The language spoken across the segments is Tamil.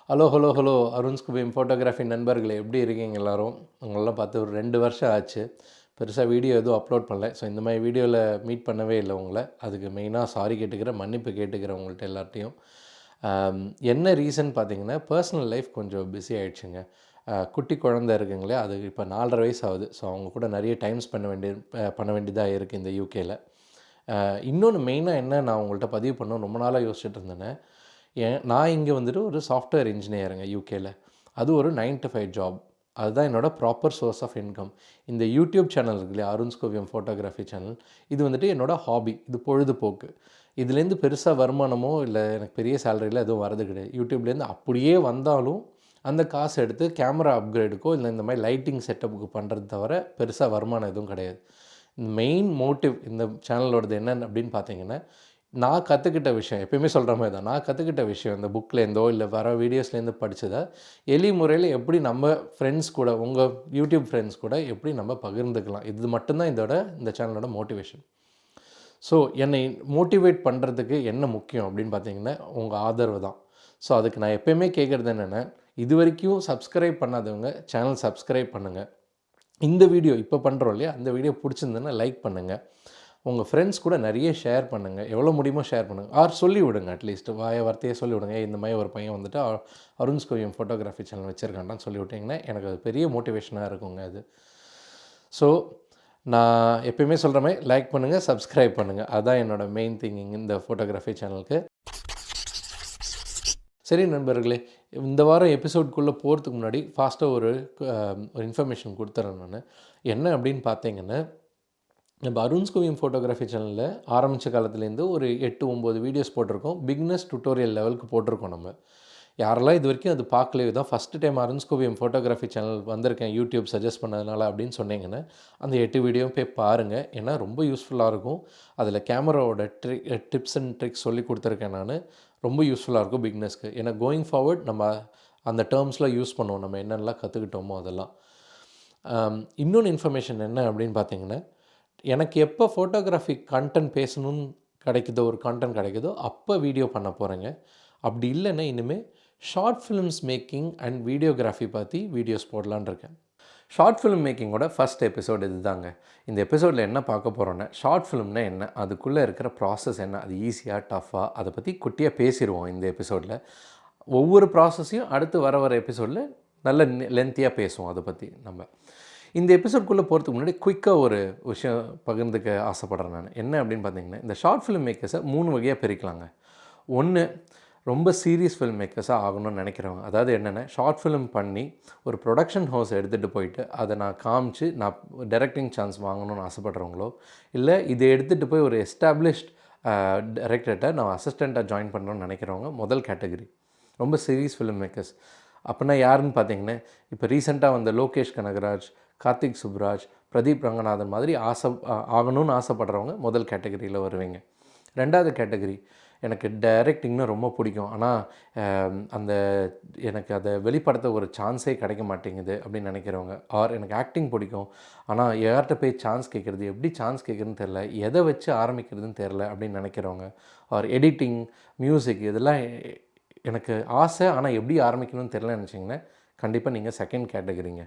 Hello hello hello Arun scopium photography நண்பர்களே, எப்படி இருக்கீங்க எல்லோரும்? உங்களெல்லாம் பார்த்து ஒரு 2 வருஷம் ஆச்சு. பெருசாக வீடியோ எதுவும் அப்லோட் பண்ணல. ஸோ இந்த மாதிரி வீடியோவில் மீட் பண்ணவே இல்லை உங்களை. அதுக்கு மெயினாக சாரி கேட்டுக்கிறேன், மன்னிப்பு கேட்டுக்கிறேன் உங்கள்கிட்ட எல்லார்ட்டையும். என்ன ரீசன் பார்த்தீங்கன்னா, பர்சனல் லைஃப் கொஞ்சம் பிஸி ஆகிடுச்சுங்க. குட்டி குழந்தை இருக்குங்களே, அது இப்போ 4.5 வயசு ஆகுது. ஸோ அவங்க கூட நிறைய டைம் பண்ண வேண்டியதாக இருக்குது இந்த யூகேயில். இன்னொன்று மெயினாக என்ன நான் உங்கள்கிட்ட பதிவு பண்ணணும் ரொம்ப நாளாக யோசிச்சுட்டு இருந்தேன்னு, நான் இங்கே வந்துட்டு ஒரு சாஃப்ட்வேர் இன்ஜினியருங்க யூகேயில். அது ஒரு 9 to 5 ஜாப். அதுதான் என்னோடய ப்ராப்பர் சோர்ஸ் ஆஃப் இன்கம். இந்த யூடியூப் சேனல் இருக்கு இல்லையா, அருண் ஸ்கோபியம் ஃபோட்டோகிராஃபி சேனல், இது வந்துட்டு என்னோடய ஹாபி, இது பொழுதுபோக்கு. இதுலேருந்து பெருசாக வருமானமோ இல்லை எனக்கு பெரிய சேலரியில் எதுவும் வரது கிடையாது. யூடியூப்லேருந்து அப்படியே வந்தாலும் அந்த காசு எடுத்து கேமரா அப்கிரேடுக்கோ இல்லை இந்த மாதிரி லைட்டிங் செட்டப்புக்கு பண்ணுறது தவிர பெருசாக வருமானம் எதுவும் கிடையாது. மெயின் மோட்டிவ் இந்த சேனலோடது என்னென்னு அப்படின்னு பார்த்தீங்கன்னா, நான் கற்றுக்கிட்ட விஷயம் எப்பயுமே சொல்கிற மாதிரி தான். நான் கற்றுக்கிட்ட விஷயம் இந்த புக்லேருந்தோ இல்லை வர வீடியோஸ்லேருந்து படித்ததை எளிய முறையில் எப்படி நம்ம ஃப்ரெண்ட்ஸ் கூட, உங்கள் யூடியூப் ஃப்ரெண்ட்ஸ் கூட எப்படி நம்ம பகிர்ந்துக்கலாம், இது மட்டும்தான் இந்த சேனலோட மோட்டிவேஷன். ஸோ என்னை மோட்டிவேட் பண்ணுறதுக்கு என்ன முக்கியம் அப்படின்னு பார்த்தீங்கன்னா, உங்கள் ஆதரவு தான். ஸோ அதுக்கு நான் எப்போயுமே கேட்குறது என்னென்னா, இது வரைக்கும் சப்ஸ்கிரைப் பண்ணாதவங்க சேனல் சப்ஸ்கிரைப் பண்ணுங்கள். இந்த வீடியோ இப்போ பண்ணுறோம் இல்லையா, அந்த வீடியோ பிடிச்சிருந்ததுன்னா லைக் பண்ணுங்கள். உங்கள் ஃப்ரெண்ட்ஸ் கூட நிறைய ஷேர் பண்ணுங்கள், எவ்வளோ முடியுமோ ஷேர் பண்ணுங்கள். ஆர் சொல்லி விடுங்க, அட்லீஸ்ட் வார்த்தையே சொல்லி விடுங்க. இந்த மாதிரி ஒரு பையன் வந்துட்டு அருண் ஸ்கோபியம் ஃபோட்டோகிராஃபி சேனல் வச்சுருக்கான்டான்னு சொல்லி விட்டிங்கன்னா எனக்கு அது பெரிய மோட்டிவேஷனாக இருக்குங்க அது. ஸோ நான் எப்பயுமே சொல்கிற மாதிரி லைக் பண்ணுங்கள், சப்ஸ்கிரைப் பண்ணுங்கள். அதுதான் என்னோடய மெயின் திங்கிங் இந்த ஃபோட்டோகிராஃபி சேனலுக்கு. சரி நண்பர்களே, இந்த வாரம் எபிசோட்குள்ளே போகிறதுக்கு முன்னாடி ஃபாஸ்ட்டாக ஒரு இன்ஃபர்மேஷன் கொடுத்துட்றேன் நான். என்ன அப்படின்னு பார்த்தீங்கன்னா, நம்ம அருண் ஸ்கோபியம் ஃபோட்டோகிராஃபி சேனலில் ஆரம்பித்த காலத்துலேருந்து ஒரு 8-9 வீடியோஸ் போட்டிருக்கோம். பிகினர்ஸ் டுட்டோரியல் லெவலுக்கு போட்டிருக்கோம் நம்ம. யாரெல்லாம் இது வரைக்கும் அது பார்க்கலையோ, தான் first time Arun scopium photography channel வந்திருக்கேன் யூடியூப் சஜஸ்ட் பண்ணதுனால அப்படின்னு சொன்னீங்கன்னா, அந்த 8 வீடியோவும் போய் பாருங்கள். ஏன்னா ரொம்ப யூஸ்ஃபுல்லாக இருக்கும். அதில் கேமராவோட டிப்ஸ் அண்ட் ட்ரிக்ஸ் சொல்லி கொடுத்துருக்கேன் நான். ரொம்ப யூஸ்ஃபுல்லாக இருக்கும் பிகினர்ஸ்க்கு. ஏன்னா கோயிங் ஃபார்வர்ட் நம்ம அந்த டேர்ம்ஸ்லாம் யூஸ் பண்ணுவோம், நம்ம என்னென்னலாம் கற்றுக்கிட்டோமோ அதெல்லாம். இன்னொன்று இன்ஃபர்மேஷன் என்ன அப்படின்னு பார்த்தீங்கன்னா, எனக்கு எப்போ ஃபோட்டோகிராஃபி கண்டென்ட் பேசணும்னு கிடைக்குதோ, ஒரு கண்டென்ட் கிடைக்குதோ அப்போ வீடியோ பண்ண போகிறேங்க. அப்படி இல்லைன்னா இனிமேல் short films making and videography பற்றி வீடியோஸ் போடலான்னு இருக்கேன். ஷார்ட் ஃபிலிம் மேக்கிங்கோட ஃபஸ்ட் எபிசோடு இது தாங்க. இந்த எபிசோடில் என்ன பார்க்க போகிறோன்னா, ஷார்ட் ஃபிலிம்னா என்ன, அதுக்குள்ளே இருக்கிற ப்ராசஸ் என்ன, அது ஈஸியாக டஃப்பாக அதை பற்றி குட்டியாக பேசிடுவோம் இந்த எபிசோடில். ஒவ்வொரு ப்ராசஸையும் அடுத்து வர எபிசோடில் நல்ல லென்த்தியாக பேசுவோம் அதை பற்றி நம்ம. இந்த எபிசோட்குள்ளே போகிறதுக்கு முன்னாடி குயிக்காக ஒரு விஷயம் பகிர்ந்துக்க ஆசைப்பட்றேன் நான். என்ன அப்படின்னு பார்த்தீங்கன்னா, இந்த ஷார்ட் ஃபிலிம் மேக்கர்ஸை 3 வகையாக பிரிக்கலாங்க. ஒன்று, ரொம்ப சீரியஸ் ஃபில்ம் மேக்கர்ஸாக ஆகணும்னு நினைக்கிறவங்க. அதாவது என்னென்னா, ஷார்ட் ஃபிலிம் பண்ணி ஒரு ப்ரொடக்ஷன் ஹவுஸ் எடுத்துகிட்டு போயிட்டு அதை நான் காமிச்சு நான் டைரக்டிங் சான்ஸ் வாங்கணும்னு ஆசைப்பட்றவங்களோ, இல்லை இதை எடுத்துகிட்டு போய் ஒரு எஸ்டாப்ளிஷ்ட் டைரக்டர்கிட்ட நான் அசிஸ்டண்ட்டாக ஜாயின் பண்ணணும்னு நினைக்கிறவங்க முதல் கேட்டகரி. ரொம்ப சீரியஸ் ஃபிலிம் மேக்கர்ஸ். அப்படின்னா யாருன்னு பார்த்தீங்கன்னா, இப்போ ரீசெண்டாக வந்த லோகேஷ் கனகராஜ், கார்த்திக் சுப்ராஜ், பிரதீப் ரங்கநாதன் மாதிரி ஆகணும்னு ஆசைப்படுறவங்க முதல் கேட்டகரியில் வருவீங்க. ரெண்டாவது கேட்டகரி, எனக்கு டைரக்டிங்னா ரொம்ப பிடிக்கும், ஆனால் எனக்கு அதை வெளிப்படுத்த ஒரு சான்ஸே கிடைக்க மாட்டேங்குது அப்படின்னு நினைக்கிறவங்க. ஆர் எனக்கு ஆக்டிங் பிடிக்கும், ஆனால் யார்கிட்ட போய் சான்ஸ் கேட்குறது, எப்படி சான்ஸ் கேட்குறதுன்னு தெரில, எதை வச்சு ஆரம்பிக்கிறதுன்னு தெரில அப்படின்னு நினைக்கிறவங்க. ஆர் எடிட்டிங், மியூசிக் இதெல்லாம் எனக்கு ஆசை, ஆனால் எப்படி ஆரம்பிக்கணும்னு தெரிலன்னு நினச்சிங்கன்னா கண்டிப்பாக நீங்கள் செகண்ட் கேட்டகரிங்க.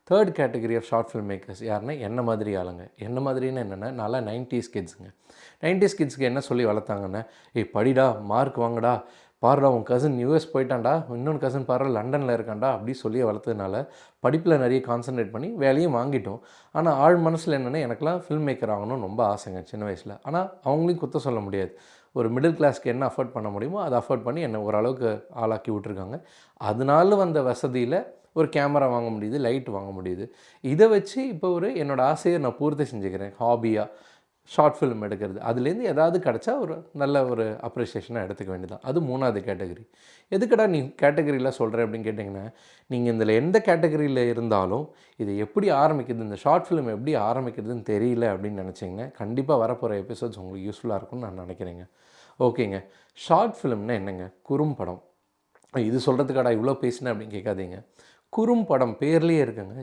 Third category of short film makers யாருன்னா என்ன மாதிரி ஆளுங்க. என்ன மாதிரின்னு என்னென்னா, நான்லாம் 90s கிட்ஸுங்க. 90s கிட்ஸுக்கு என்ன சொல்லி வளர்த்தாங்கன்னா, படிடா, மார்க் வாங்கடா, பாருடா உன் கசின் யூஎஸ் போயிட்டான்டா, இன்னொன்று கசின் பாரு லண்டனில் இருக்கான்டா அப்படி சொல்லி வளர்த்ததுனால படிப்பில் நிறைய கான்சன்ட்ரேட் பண்ணி வேலையும் வாங்கிட்டோம். ஆனால் ஆழ் மனசில் என்னென்னா, எனக்குலாம் ஃபில்ம் மேக்கர் ஆகணும்னு ரொம்ப ஆசைங்க சின்ன வயசில். ஆனால் அவங்களையும் குத்த சொல்ல முடியாது. ஒரு மிடில் கிளாஸ்க்கு என்ன அஃபோர்ட் பண்ண முடியுமோ அதை அஃபோர்ட் பண்ணி என்னை ஓரளவுக்கு ஆளாக்கி விட்டுருக்காங்க. அதனால வந்த வசதியில் ஒரு கேமரா வாங்க முடியுது, லைட் வாங்க முடியுது. இதை வச்சு இப்போ என்னோடய ஆசையை நான் பூர்த்தி செஞ்சுக்கிறேன். ஹாபியாக ஷார்ட் ஃபிலிம் எடுக்கிறது, அதுலேருந்து ஏதாவது கிடச்சா ஒரு நல்ல ஒரு அப்ரிஷியேஷனாக எடுத்துக்க வேண்டியதான். அது 3வது கேட்டகரி. எதுக்கடா நீ கேட்டகரியில் சொல்கிற அப்படின்னு கேட்டிங்கன்னா, நீங்கள் இதில் எந்த கேட்டகரியில் இருந்தாலும் இது எப்படி ஆரம்பிக்குது, இந்த ஷார்ட் ஃபிலிம் எப்படி ஆரம்பிக்கிறதுன்னு தெரியல அப்படின்னு நினச்சிங்கன்னா கண்டிப்பாக வரப்போகிற எபிசோட்ஸ் உங்களுக்கு யூஸ்ஃபுல்லாக இருக்கும்னு நான் நினைக்கிறேங்க. ஓகேங்க, ஷார்ட் ஃபிலிம்னா என்னங்க? குறும்படம். இது சொல்கிறதுக்காடா இவ்வளோ பேசினேன் அப்படின்னு கேட்காதீங்க. குறும்படம் பேர்லேயே இருக்குங்க.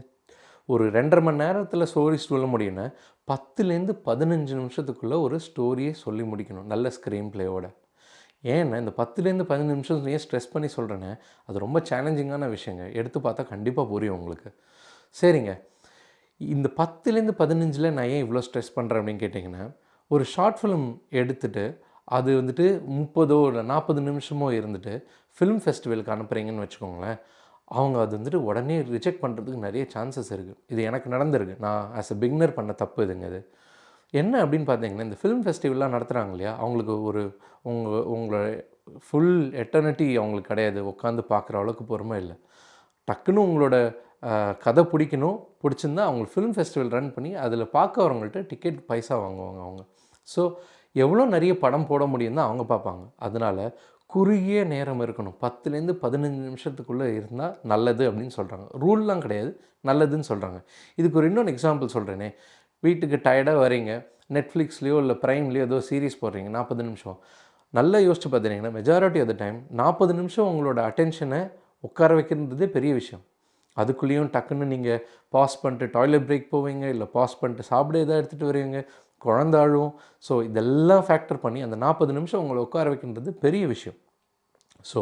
ஒரு 2.5 மணி நேரத்தில் ஸ்டோரி சொல்ல முடியும்னா 10லேருந்து 15 நிமிஷத்துக்குள்ளே ஒரு ஸ்டோரியை சொல்லி முடிக்கணும் நல்ல ஸ்க்ரீன் பிளேயோட. ஏன்னா இந்த 10லேருந்து 15 நிமிஷம் ஏன் ஸ்ட்ரெஸ் பண்ணி சொல்கிறேன்னா, அது ரொம்ப சேலஞ்சிங்கான விஷயங்க. எடுத்து பார்த்தா கண்டிப்பாக புரியும் உங்களுக்கு. சரிங்க. இந்த 10லேருந்து 15ல் நான் ஏன் இவ்வளோ ஸ்ட்ரெஸ் பண்ணுறேன் அப்படின்னு கேட்டிங்கன்னா, ஒரு ஷார்ட் ஃபிலிம் எடுத்துட்டு, அது வந்துட்டு 30ஓ இல்லை 40 நிமிஷமோ இருந்துட்டு, ஃபிலிம் ஃபெஸ்டிவலுக்கு அனுப்புகிறீங்கன்னு வச்சுக்கோங்களேன். அவங்க அது வந்துட்டு உடனே ரிஜெக்ட் பண்ணுறதுக்கு நிறைய சான்சஸ் இருக்குது. இது எனக்கு நடந்திருக்கு. நான் ஆஸ் எ பிகினர் பண்ண தப்பு இதுங்க இது. என்ன அப்படின்னு பார்த்தீங்கன்னா, இந்த ஃபிலிம் ஃபெஸ்டிவல்லாம் நடத்துகிறாங்க இல்லையா, அவங்களுக்கு ஒரு உங்கள ஃபுல் எட்டர்னிட்டி அவங்களுக்கு கிடையாது. உட்காந்து பார்க்குற அளவுக்கு பொறுமை இல்ல. டக்குன்னு உங்களோட கதை பிடிக்கணும், பிடிச்சிருந்தா அவங்க ஃபிலிம் ஃபெஸ்டிவல் ரன் பண்ணி அதில் பார்க்க வரவங்கள்ட்ட டிக்கெட் பைசா வாங்குவாங்க அவங்க. ஸோ எவ்வளோ நிறைய படம் போட முடியும் தான் அவங்க பார்ப்பாங்க. அதனால் குறுகிய நேரம் இருக்கணும். 10லேருந்து 15 நிமிஷத்துக்குள்ளே இருந்தால் நல்லது அப்படின்னு சொல்கிறாங்க. ரூல்லாம் கிடையாது, நல்லதுன்னு சொல்கிறாங்க. இதுக்கு ஒரு இன்னொரு எக்ஸாம்பிள் சொல்கிறேனே. வீட்டுக்கு டயர்டாக வரீங்க, நெட்ஃப்ளிக்ஸ்லேயோ இல்லை ப்ரைம்லேயோ ஏதோ சீரிஸ் போடுறீங்க 40 நிமிஷம். நல்லா யோசிச்சு பார்த்தீங்கன்னா மெஜாரிட்டி ஆஃப் த டைம் 40 நிமிஷம் உங்களோட அட்டென்ஷனை உட்கார வைக்கிறதே பெரிய விஷயம். அதுக்குள்ளேயும் டக்குன்னு நீங்கள் பாஸ் பண்ணிட்டு டாய்லெட் பிரேக் போவீங்க, இல்லை பாஸ் பண்ணிட்டு சாப்பிட எதாவது எடுத்துகிட்டு வருவீங்க, குழந்த அழும். ஸோ இதெல்லாம் ஃபேக்டர் பண்ணி அந்த 40 நிமிஷம் உங்களை உட்கார வைக்கின்றது பெரிய விஷயம். ஸோ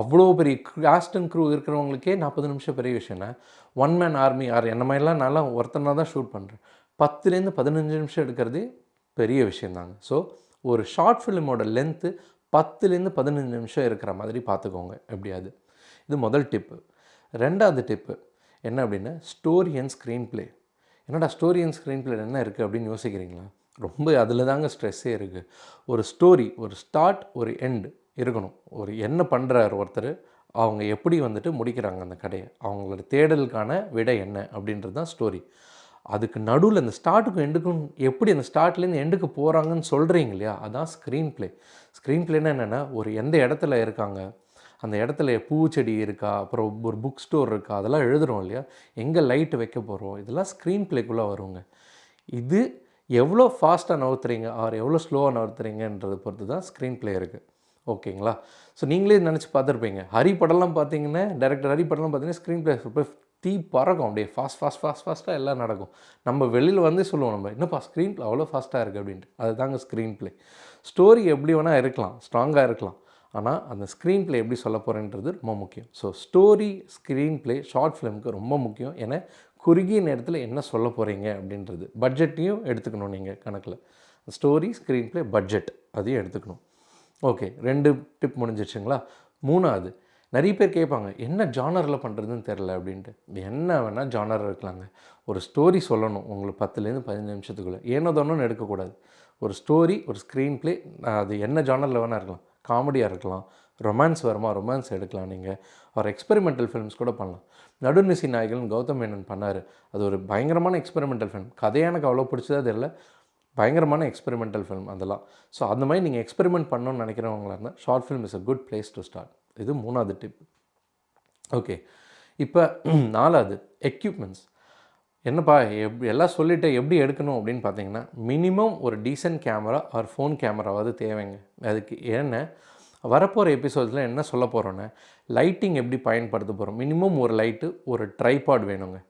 அவ்வளோ பெரிய காஸ்ட் அண்ட் க்ரூ இருக்கிறவங்களுக்கே 40 நிமிஷம் பெரிய விஷயம்னா, ஒன் மேன் ஆர்மி என்ன மாதிரிலாம் நான்லாம் ஒருத்தனாக தான் ஷூட் பண்ணுறேன். 10லேருந்து 15 நிமிஷம் எடுக்கிறதே பெரிய விஷயந்தாங்க. ஸோ ஒரு ஷார்ட் ஃபிலிமோட லென்த்து 10லேருந்து 15 நிமிஷம் இருக்கிற மாதிரி பார்த்துக்கோங்க எப்படியாது. இது முதல் டிப்பு. 2வது டிப்பு என்ன அப்படின்னா, ஸ்டோரி அண்ட் ஸ்க்ரீன் ப்ளே. என்னடா ஸ்டோரி அண்ட் ஸ்க்ரீன் ப்ளே என்ன இருக்குது அப்படின்னு யோசிக்கிறீங்களா? ரொம்ப அதில் தாங்க ஸ்ட்ரெஸ்ஸே இருக்குது. ஒரு ஸ்டோரி, ஒரு ஸ்டார்ட், ஒரு எண்ட் இருக்கணும். ஒரு என்ன பண்ணுறாரு ஒருத்தர், அவங்க எப்படி வந்துட்டு முடிக்கிறாங்க அந்த கதையை, அவங்களோட தேடலுக்கான விடை என்ன அப்படின்றது தான் ஸ்டோரி. அதுக்கு நடுவில் இந்த ஸ்டார்ட்டுக்கும் எண்டுக்கும் எப்படி அந்த ஸ்டார்ட்லேருந்து எண்டுக்கு போகிறாங்கன்னு சொல்கிறீங்க இல்லையா, அதான் ஸ்க்ரீன் ப்ளே. ஸ்க்ரீன் ப்ளேன்னா என்னென்னா, ஒரு எந்த இடத்துல இருக்காங்க, அந்த இடத்துல பூச்செடி இருக்கா, அப்புறம் ஒரு புக் ஸ்டோர் இருக்கா, அதெல்லாம் எழுதுகிறோம் இல்லையா, எங்கே லைட்டு வைக்க போகிறோம், இதெல்லாம் ஸ்க்ரீன் ப்ளேக்குள்ளே வருங்க. இது எவ்வளோ ஃபாஸ்ட்டாக நகர்த்துறீங்க ஆர் எவ்வளோ ஸ்லோவாக நகர்த்துறீங்கன்றதை பொறுத்து தான் ஸ்க்ரீன் ப்ளே இருக்குது. ஓகேங்களா? ஸோ நீங்களே நினச்சி பார்த்துருப்பீங்க. ஹரி படம்லாம் பார்த்தீங்கன்னா, டைரக்டர் ஹரி படம்லாம் பார்த்தீங்கன்னா ஸ்க்ரீன் ப்ளே போய் தீ பறக்கும். அப்படியே ஃபாஸ்ட்டாக எல்லாம் நடக்கும். நம்ம வெளியில் வந்து சொல்லுவோம், நம்ம என்னப்பா ஸ்க்ரீன் ப்ளே அவ்வளோ ஃபாஸ்ட்டாக இருக்குது அப்படின்ட்டு. அதுதாங்க ஸ்க்ரீன் ப்ளே. ஸ்டோரி எப்படி வேணால் இருக்கலாம், ஸ்ட்ராங்காக இருக்கலாம். ஆனால் அந்த ஸ்க்ரீன் ப்ளே எப்படி சொல்ல போகிறேன்றது ரொம்ப முக்கியம். So story, screen play short ஃபிலிமுக்கு ரொம்ப முக்கியம். ஏன்னா குறுகிய நேரத்தில் என்ன சொல்ல போகிறீங்க அப்படின்றது. பட்ஜெட்டையும் எடுத்துக்கணும் நீங்கள் கணக்கில். ஸ்டோரி, ஸ்க்ரீன் ப்ளே, பட்ஜெட் அதையும் எடுத்துக்கணும். ஓகே, 2 டிப் முடிஞ்சிருச்சுங்களா? 3வது, நிறைய பேர் கேட்பாங்க, என்ன ஜானரில் பண்ணுறதுன்னு தெரில அப்படின்ட்டு. என்ன வேணால் ஜானர் இருக்கலாங்க. ஒரு ஸ்டோரி சொல்லணும் உங்களுக்கு 10லேருந்து 15 நிமிஷத்துக்குள்ளே. ஏனோ தானோன்னு எடுக்கக்கூடாது. ஒரு ஸ்டோரி, ஒரு ஸ்க்ரீன் ப்ளே, அது என்ன ஜானரில் வேணால் இருக்கலாம். காமெடியாக இருக்கலாம், ரொமான்ஸ் வருமா ரொமான்ஸ் எடுக்கலாம் நீங்கள். ஒரு எக்ஸ்பெரிமெண்டல் ஃபிலிம்ஸ் கூட பண்ணலாம். நடுநிசி நாயகன் கௌதம் மேனன் பண்ணார். அது ஒரு பயங்கரமான எக்ஸ்பெரிமெண்டல் ஃபிலிம். கதையாக எனக்கு அவ்வளோ பிடிச்சதா தெரியல, பயங்கரமான எக்ஸ்பெரிமெண்டல் ஃபிலிம் அதெல்லாம். ஸோ அந்த மாதிரி நீங்கள் எக்ஸ்பெரிமெண்ட் பண்ணணும்னு நினைக்கிறவங்களா இருந்தால் short film is a good place to start. இது 3வது டிப். ஓகே, இப்போ 4வது எக்யூப்மெண்ட்ஸ். என்னப்பா எல்லாம் சொல்லிவிட்டு எப்படி எடுக்கணும் அப்படின்னு பார்த்தீங்கன்னா, மினிமம் ஒரு டீசென்ட் கேமரா ஆர் ஃபோன் கேமராவாவது தேவைங்க. அதுக்கு ஏன்னா வரப்போகிற எபிசோட்ஸில் என்ன சொல்ல போகிறோன்னா, லைட்டிங் எப்படி பயன்படுத்த போகிறோம். மினிமம் ஒரு லைட்டு, ஒரு ட்ரைபாட் வேணுங்க.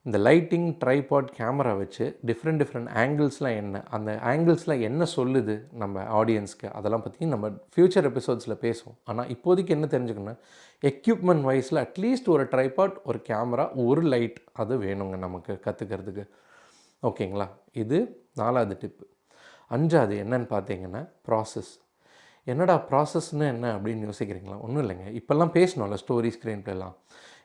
இந்த லைட்டிங், ட்ரைபாட், கேமரா வச்சு டிஃப்ரெண்ட் ஆங்கிள்ஸ்லாம் என்ன, அந்த ஆங்கிள்ஸ்லாம் என்ன சொல்லுது நம்ம ஆடியன்ஸ்க்கு, அதெல்லாம் பற்றி நம்ம ஃப்யூச்சர் எபிசோட்ஸில் பேசுவோம். ஆனால் இப்போதைக்கு என்ன தெரிஞ்சுக்கணும்னா, எக்யூப்மெண்ட் வைஸில் அட்லீஸ்ட் ஒரு ட்ரைபாட், ஒரு கேமரா, ஒரு லைட் அது வேணுங்க நமக்கு கற்றுக்கிறதுக்கு. ஓகேங்களா? இது 4வது டிப்பு. 5வது என்னன்னு பார்த்தீங்கன்னா, ப்ராசஸ். என்னடா ப்ராசஸ்ன்னு என்ன அப்படின்னு யோசிக்கிறீங்களா? ஒன்றும் இல்லைங்க. இப்போல்லாம் பேசணும்ல ஸ்டோரி, ஸ்க்ரீன் ப்ளேலாம்,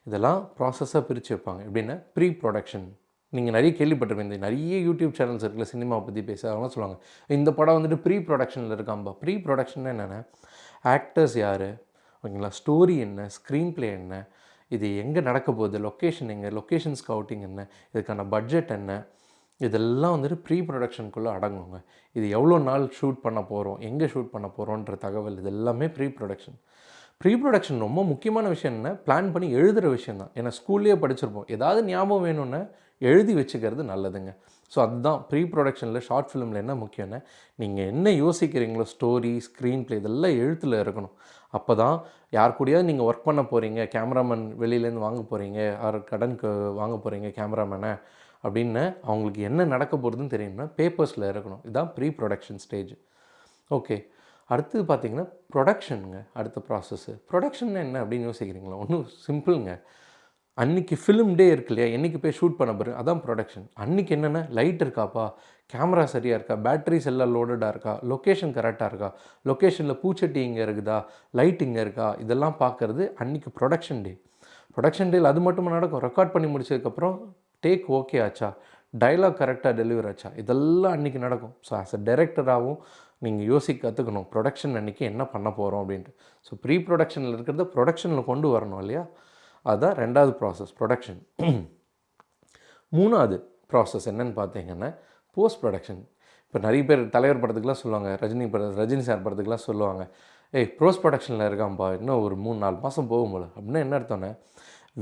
இதெல்லாம் ப்ராசஸாக பிரித்து வைப்பாங்க. எப்படின்னா ப்ரீ ப்ரொடக்ஷன். நீங்கள் நிறைய கேள்விப்பட்டிருப்பீங்க. நிறைய யூடியூப் சேனல்ஸ் இருக்குல்ல சினிமாவை பற்றி பேச, அதெல்லாம் சொல்லுவாங்க, இந்த படம் வந்துட்டு ப்ரீ ப்ரொடக்ஷனில் இருக்காம்பா. ப்ரீ ப்ரொடக்ஷன் என்னென்னா, ஆக்டர்ஸ் யார், ஓகேங்களா, ஸ்டோரி என்ன, ஸ்க்ரீன் ப்ளே என்ன, இது எங்கே நடக்க போகுது, லொக்கேஷன் எங்கே, லொக்கேஷன் ஸ்கவுட்டிங் என்ன, இதுக்கான பட்ஜெட் என்ன, இதெல்லாம் வந்துட்டு ப்ரீ ப்ரொடக்ஷனுக்குள்ளே அடங்குங்க. இது எவ்வளோ நாள் ஷூட் பண்ண போகிறோம், எங்கே ஷூட் பண்ண போகிறோன்ற தகவல், இது எல்லாமே ப்ரீ ப்ரொடக்ஷன். ப்ரீ ப்ரொடக்ஷன் ரொம்ப முக்கியமான விஷயம் என்ன, பிளான் பண்ணி எழுதுகிற விஷயம் தான். ஏன்னா ஸ்கூல்லேயே படிச்சிருப்போம், ஏதாவது ஞாபகம் வேணும்னா எழுதி வச்சுக்கிறது நல்லதுங்க. ஸோ அதுதான் ப்ரீ ப்ரொடக்ஷனில் ஷார்ட் ஃபிலிமில் என்ன முக்கியம்னா, நீங்கள் என்ன யோசிக்கிறீங்களோ ஸ்டோரி, ஸ்க்ரீன் ப்ளே இதெல்லாம் எழுத்தில் இருக்கணும். அப்போ தான் யார் கூடயாவது நீங்கள் ஒர்க் பண்ண போகிறீங்க, கேமராமேன் வெளியிலேருந்து வாங்க போகிறீங்க, யார் கடனுக்கு வாங்க போகிறீங்க கேமராமேனை அப்படின்னு, அவங்களுக்கு என்ன நடக்க போகிறதுன்னு தெரியும்னா பேப்பர்ஸில் இருக்கணும். இதுதான் ப்ரீ ப்ரொடக்ஷன் ஸ்டேஜ். ஓகே, அடுத்தது பார்த்தீங்கன்னா ப்ரொடக்ஷனுங்க. அடுத்த ப்ராசஸ்ஸு. ப்ரொடக்ஷன்னா என்ன அப்படின்னு யோசிக்கிறீங்களா? ஒன்றும் சிம்பிளுங்க. அன்றைக்கி ஃபிலிம் டே இருக்கு இல்லையா, என்றைக்கு போய் ஷூட் பண்ண போகிறேன் அதான் ப்ரொடக்ஷன். அன்றைக்கி என்னென்ன லைட் இருக்காப்பா, கேமரா சரியாக இருக்கா, பேட்டரிஸ் எல்லாம் லோடடாக இருக்கா, லொக்கேஷன் கரெக்டாக இருக்கா, லொக்கேஷனில் பூச்சட்டி இங்கே இருக்குதா, லைட் இங்கே இருக்கா, இதெல்லாம் பார்க்குறது அன்றைக்கி ப்ரொடக்ஷன் டே. ப்ரொடக்ஷன் டேயில் அது மட்டும் நடக்கும். ரெக்கார்ட் பண்ணி முடிச்சதுக்கப்புறம் டேக் ஓகே ஆச்சா, டைலாக் கரெக்டாக டெலிவர் ஆச்சா, இதெல்லாம் அன்றைக்கி நடக்கும். ஸோ ஆஸ் அ டைரக்டராகவும் நீங்கள் யோசிக்க கற்றுக்கணும், ப்ரொடக்ஷன் அன்றைக்கி என்ன பண்ண போகிறோம் அப்படின்ட்டு. ஸோ ப்ரீ ப்ரொடக்ஷனில் இருக்கிறத ப்ரொடக்ஷனில் கொண்டு வரணும் இல்லையா, அதுதான் 2வது ப்ராசஸ் ப்ரொடக்ஷன். 3வது ப்ராசஸ் என்னென்னு பார்த்தீங்கன்னா போஸ்ட் ப்ரொடக்ஷன். இப்போ நிறைய பேர் தலைவர் படத்துக்குலாம் சொல்லுவாங்க, ரஜினி சார் படத்துக்குலாம் சொல்லுவாங்க, ஏய் போஸ்ட் ப்ரொடக்ஷனில் இருக்கான்ப்பா, இன்னும் ஒரு 3-4 மாதம் போகும் போல. அப்படின்னா என்ன அர்த்தம்னா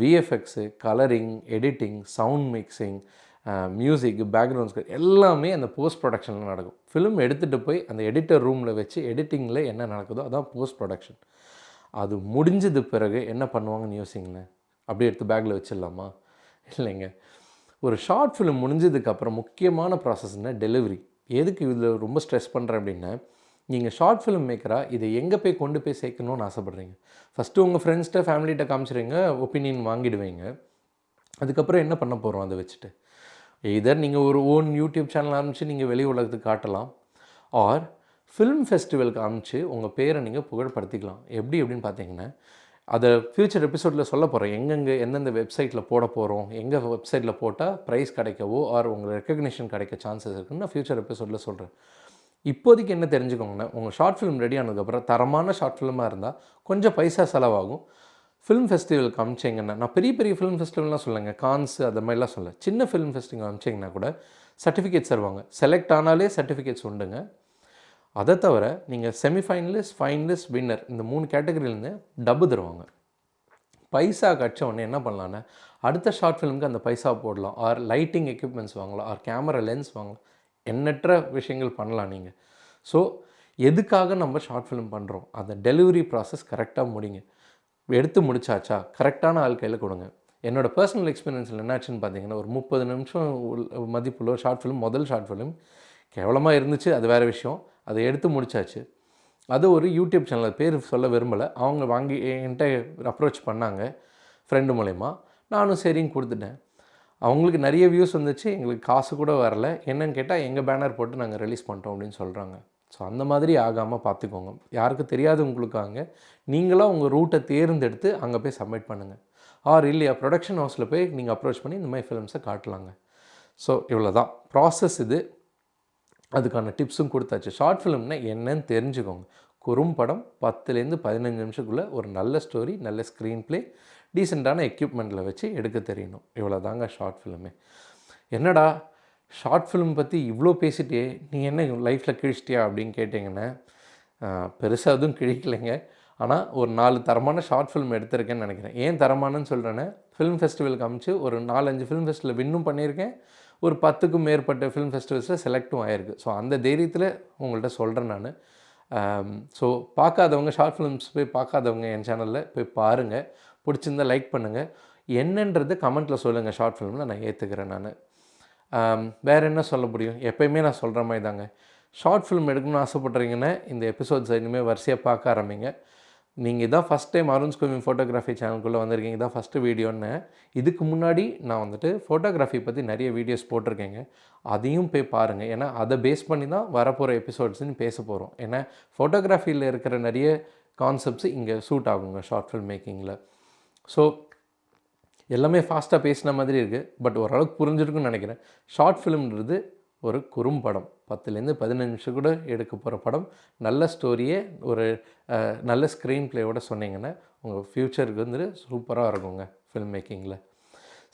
VFX, colouring, editing, sound mixing, music, background score எல்லாமே அந்த போஸ்ட் ப்ரொடக்ஷனில் நடக்கும். ஃபிலிம் எடுத்துகிட்டு போய் அந்த எடிட்டர் ரூமில் வச்சு எடிட்டிங்கில் என்ன நடக்குதோ அதான் போஸ்ட் ப்ரொடக்ஷன். அது முடிஞ்சது பிறகு என்ன பண்ணுவாங்கன்னு யோசிங்களேன். அப்படியே எடுத்து பேக்கில் வச்சிடலாமா? இல்லைங்க. ஒரு ஷார்ட் ஃபிலிம் முடிஞ்சதுக்கப்புறம் முக்கியமான ப்ராசஸ்னா டெலிவரி. எதுக்கு இதில் ரொம்ப ஸ்ட்ரெஸ் பண்ணுறேன் அப்படின்னா, நீங்கள் ஷார்ட் ஃபிலிம் மேக்கராக இதை எங்கே போய் கொண்டு போய் சேர்க்கணும்னு ஆசைப்பட்றீங்க. ஃபஸ்ட்டு உங்கள் ஃப்ரெண்ட்ஸ்கிட்ட ஃபேமிலிகிட்ட காமிச்சிடுங்க, ஒப்பீனியன் வாங்கிடுவீங்க. அதுக்கப்புறம் என்ன பண்ண போகிறோம் அதை வச்சுட்டு? எய்தர் நீங்கள் ஒரு ஓன் யூடியூப் சேனல் ஆரம்பித்து நீங்கள் வெளி உலகத்துக்கு காட்டலாம், ஆர் ஃபிலிம் ஃபெஸ்டிவலுக்கு அனுப்பிச்சு உங்கள் பேரை நீங்கள் புகழ்படுத்திக்கலாம். எப்படின்னு பார்த்தீங்கன்னா, அதை ஃப்யூச்சர் எபிசோடில் சொல்ல போகிறேன். எங்கெங்கே எந்தெந்த வெப்சைட்டில் போட போகிறோம், எங்கே வெப்சைட்டில் போட்டால் ப்ரைஸ் கிடைக்கவோ ஆர் உங்களுக்கு ரெக்கக்னிஷன் கிடைக்க சான்சஸ் இருக்குன்னு நான் ஃப்யூச்சர் எபிசோடில் சொல்கிறேன். இப்போதைக்கு என்ன தெரிஞ்சுக்கோங்கன்னா, உங்கள் ஷார்ட் ஃபிலிம் ரெடி ஆனதுக்கப்புறம் தரமான ஷார்ட் ஃபிலிமாக இருந்தால் கொஞ்சம் பைசா செலவாகும். ஃபிலிம் ஃபெஸ்டிவலுக்கு அனுப்பிச்சிங்கன்னா, நான் பெரிய பெரிய ஃபிலிம் ஃபெஸ்டிவல்லாம் சொல்லலைங்க, கான்ஸு அது மாதிரிலாம் சொல்ல, சின்ன ஃபிலிம் ஃபெஸ்டிவல் அனுப்பிச்சிங்கன்னா கூட சர்டிஃபிகேட்ஸ் தருவாங்க. செலக்ட் ஆனாலே சர்டிஃபிகேட்ஸ் உண்டுங்க. அதை தவிர நீங்கள் செமிஃபைனலிஸ்ட், ஃபைனலிஸ்ட், வின்னர் இந்த 3 கேட்டகரியிலேருந்து டப்பு தருவாங்க. பைசா கட்ச உடனே என்ன பண்ணலான்னா, அடுத்த ஷார்ட் ஃபிலிமுக்கு அந்த பைசா போடலாம், ஆர் லைட்டிங் எக்யூப்மெண்ட்ஸ் வாங்கலாம், ஆர் கேமரா லென்ஸ் வாங்கலாம், எண்ணற்ற விஷயங்கள் பண்ணலாம் நீங்கள். ஸோ எதுக்காக நம்ம ஷார்ட் ஃபிலிம் பண்ணுறோம், அந்த டெலிவரி ப்ராசஸ் கரெக்டாக முடிங்க. எடுத்து முடிச்சாச்சா, கரெக்டான ஆள் கையில் கொடுங்க. என்னோடய பர்சனல் எக்ஸ்பீரியன்ஸில் என்னாச்சுன்னு பார்த்தீங்கன்னா, ஒரு 30 நிமிஷம் மதிப்புள்ள ஷார்ட் ஃபிலிம், முதல் ஷார்ட் ஃபிலிம் கேவலமாக இருந்துச்சு, அது வேறு விஷயம். அதை எடுத்து முடித்தாச்சு. அது ஒரு யூடியூப் சேனல், பேர் சொல்ல விரும்பலை, அவங்க வாங்கி என்கிட்ட அப்ரோச் பண்ணாங்க ஃப்ரெண்டு மூலயமா. நானும் சரின்னு கொடுத்துட்டேன். அவங்களுக்கு நிறைய வியூஸ் வந்துச்சு, எங்களுக்கு காசு கூட வரல. என்னன்னு கேட்டால் எங்கள் பேனர் போட்டு நாங்கள் ரிலீஸ் பண்ணிட்டோம் அப்படின்னு சொல்கிறாங்க. ஸோ அந்த மாதிரி ஆகாமல் பார்த்துக்கோங்க. யாருக்கு தெரியாதவங்களுக்காங்க நீங்களாக உங்கள் ரூட்டை தேர்ந்தெடுத்து அங்கே போய் சப்மிட் பண்ணுங்கள். ஆர் இல்லையா ப்ரொடக்ஷன் ஹவுஸில் போய் நீங்கள் அப்ரோச் பண்ணி இந்த மாதிரி ஃபிலிம்ஸை காட்டலாங்க. ஸோ இவ்வளோ தான் ப்ராசஸ் இது. அதுக்கான டிப்ஸும் கொடுத்தாச்சு. ஷார்ட் ஃபிலிம்னா என்னன்னு தெரிஞ்சுக்கோங்க. குறும்படம் 10லேருந்து 15 நிமிஷத்துக்குள்ளே ஒரு நல்ல ஸ்டோரி, நல்ல ஸ்க்ரீன் ப்ளே, டீசெண்டான எக்யூப்மெண்ட்டில் வச்சு எடுக்க தெரியணும். இவ்வளோ தாங்க ஷார்ட் ஃபிலிமே. என்னடா ஷார்ட் ஃபிலிம் பற்றி இவ்வளோ பேசிட்டே நீ என்ன லைஃப்பில் கிழிச்சிட்டியா அப்படின்னு கேட்டிங்கன்னா, பெருசாக எதுவும் கிழிக்கலைங்க. ஆனால் ஒரு 4 தரமான ஷார்ட் ஃபிலிம் எடுத்திருக்கேன்னு நினைக்கிறேன். ஏன் தரமானன்னு சொல்கிறேன்னா, ஃபிலிம் ஃபெஸ்டிவலுக்கு அனுப்பிச்சு ஒரு 4-5 ஃபிலிம் ஃபெஸ்டிவலில் வின்னும் பண்ணியிருக்கேன். ஒரு 10க்கும் மேற்பட்ட ஃபிலிம் ஃபெஸ்டிவல்ஸில் செலக்டும் ஆகிருக்கு. ஸோ அந்த தைரியத்தில் உங்கள்கிட்ட சொல்கிறேன் நான். ஸோ பார்க்காதவங்க, ஷார்ட் ஃபிலிம்ஸ் போய் பார்க்காதவங்க என் சேனலில் போய் பாருங்கள். பிடிச்சிருந்தால் லைக் பண்ணுங்கள். என்னன்றது கமெண்ட்டில் சொல்லுங்கள். ஷார்ட் ஃபிலிமில் நான் ஏற்றுக்கிறேன் நான். வேறு என்ன சொல்ல முடியும், எப்போயுமே நான் சொல்கிற மாதிரி தாங்க. ஷார்ட் ஃபிலிம் எடுக்கணும்னு ஆசைப்பட்றீங்கன்னா இந்த எபிசோட்ஸ் இனிமேல் வரிசையாக பார்க்க ஆரம்பிங்க. நீங்கள் இதான் ஃபஸ்ட் டைம் அருண்ஸ் கோவிங் ஃபோட்டோகிராஃபி சேனலுக்குள்ளே வந்திருக்கீங்க, இதான் ஃபஸ்ட்டு வீடியோன்னு. இதுக்கு முன்னாடி நான் வந்துட்டு ஃபோட்டோகிராஃபி பற்றி நிறைய வீடியோஸ் போட்டிருக்கேங்க, அதையும் போய் பாருங்கள். ஏன்னா அதை பேஸ் பண்ணி தான் வரப்போகிற எபிசோட்ஸ்ன்னு பேச போகிறோம். ஏன்னா ஃபோட்டோகிராஃபியில் இருக்கிற நிறைய கான்செப்ட்ஸ் இங்கே சூட் ஆகுங்க ஷார்ட் ஃபில்ம் மேக்கிங்கில். ஸோ எல்லாமே ஃபாஸ்ட்டாக பேசின மாதிரி இருக்குது, பட் ஓரளவுக்கு புரிஞ்சிருக்குன்னு நினைக்கிறேன். ஷார்ட் ஃபிலிம்ன்றது ஒரு குறும்படம், 10லேருந்து 15 நிமிஷம் கூட எடுக்க போகிற படம். நல்ல ஸ்டோரியே ஒரு நல்ல ஸ்க்ரீன் ப்ளேயோட சொன்னீங்கன்னா உங்கள் ஃப்யூச்சருக்கு வந்து சூப்பராக இருக்குங்க ஃபில்ம் மேக்கிங்கில்.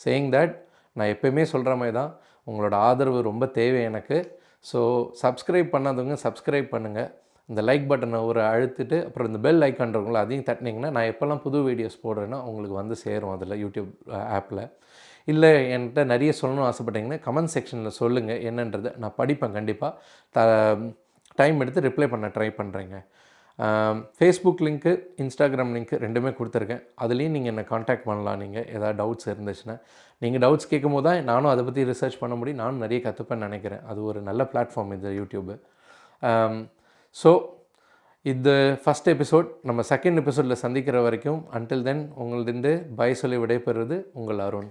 சேயிங் தட், நான் எப்போயுமே சொல்கிற மாதிரி தான், உங்களோட ஆதரவு ரொம்ப தேவை எனக்கு. ஸோ சப்ஸ்கிரைப் பண்ணாதவங்க சப்ஸ்கிரைப் பண்ணுங்கள். இந்த லைக் பட்டனை ஒரு அழுத்திட்டு அப்புறம் இந்த பெல் ஐக்கான் இருக்குங்கள அதையும் தட்டினீங்கன்னா நான் எப்போல்லாம் புது வீடியோஸ் போடுறேன்னா உங்களுக்கு வந்து சேரும் அதில் யூடியூப் ஆப்பில். இல்லை என்கிட்ட நிறைய சொல்லணும்னு ஆசைப்பட்டீங்கன்னா கமெண்ட் செக்ஷனில் சொல்லுங்கள், என்னன்றதை நான் படிப்பேன் கண்டிப்பாக. டைம் எடுத்து ரிப்ளை பண்ண ட்ரை பண்ணுறேங்க. ஃபேஸ்புக் லிங்க்கு, இன்ஸ்டாகிராம் லிங்க்கு ரெண்டுமே கொடுத்துருக்கேன். அதுலேயும் நீங்கள் என்னை காண்டாக்ட் பண்ணலாம். நீங்கள் ஏதாவது டவுட்ஸ் இருந்துச்சுன்னா, நீங்கள் டவுட்ஸ் கேட்கும் போது தான் நானும் அதை பற்றி ரிசர்ச் பண்ண முடியும், நானும் நிறைய கற்றுப்பேன்னு நினைக்கிறேன். அது ஒரு நல்ல பிளாட்ஃபார்ம் இது யூடியூப்பு. ஸோ இது ஃபஸ்ட் எபிசோட். நம்ம செகண்ட் எபிசோடில் சந்திக்கிற வரைக்கும் அன்டில் தென் உங்களது பை சொல்லி விடைபெறுவது உங்கள் அருண்.